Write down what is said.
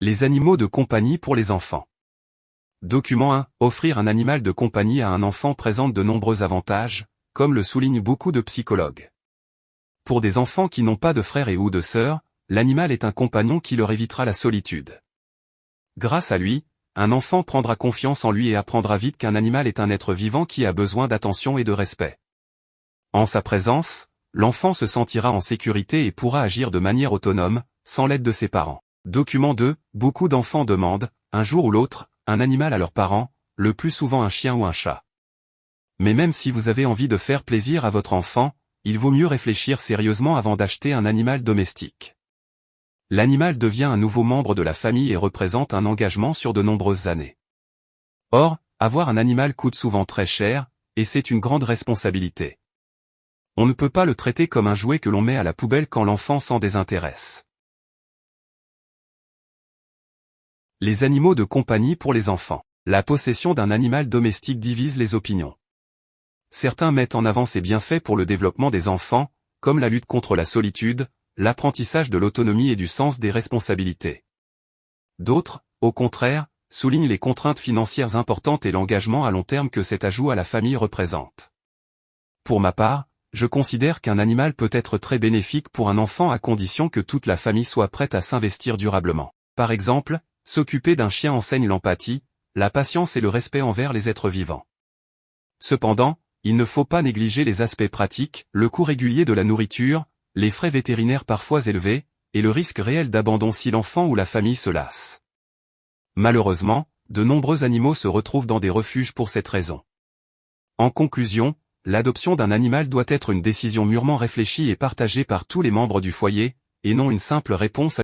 Les animaux de compagnie pour les enfants. Document 1. Offrir un animal de compagnie à un enfant présente de nombreux avantages, comme le soulignent beaucoup de psychologues. Pour des enfants qui n'ont pas de frères ou de sœurs, l'animal est un compagnon qui leur évitera la solitude. Grâce à lui, un enfant prendra confiance en lui et apprendra vite qu'un animal est un être vivant qui a besoin d'attention et de respect. En sa présence, l'enfant se sentira en sécurité et pourra agir de manière autonome, sans l'aide de ses parents. Document 2. Beaucoup d'enfants demandent, un jour ou l'autre, un animal à leurs parents, le plus souvent un chien ou un chat. Mais même si vous avez envie de faire plaisir à votre enfant, il vaut mieux réfléchir sérieusement avant d'acheter un animal domestique. L'animal devient un nouveau membre de la famille et représente un engagement sur de nombreuses années. Or, avoir un animal coûte souvent très cher, et c'est une grande responsabilité. On ne peut pas le traiter comme un jouet que l'on met à la poubelle quand l'enfant s'en désintéresse. Les animaux de compagnie pour les enfants. La possession d'un animal domestique divise les opinions. Certains mettent en avant ses bienfaits pour le développement des enfants, comme la lutte contre la solitude, l'apprentissage de l'autonomie et du sens des responsabilités. D'autres, au contraire, soulignent les contraintes financières importantes et l'engagement à long terme que cet ajout à la famille représente. Pour ma part, je considère qu'un animal peut être très bénéfique pour un enfant à condition que toute la famille soit prête à s'investir durablement. Par exemple, s'occuper d'un chien enseigne l'empathie, la patience et le respect envers les êtres vivants. Cependant, il ne faut pas négliger les aspects pratiques, le coût régulier de la nourriture, les frais vétérinaires parfois élevés, et le risque réel d'abandon si l'enfant ou la famille se lasse. Malheureusement, de nombreux animaux se retrouvent dans des refuges pour cette raison. En conclusion, l'adoption d'un animal doit être une décision mûrement réfléchie et partagée par tous les membres du foyer, et non une simple réponse à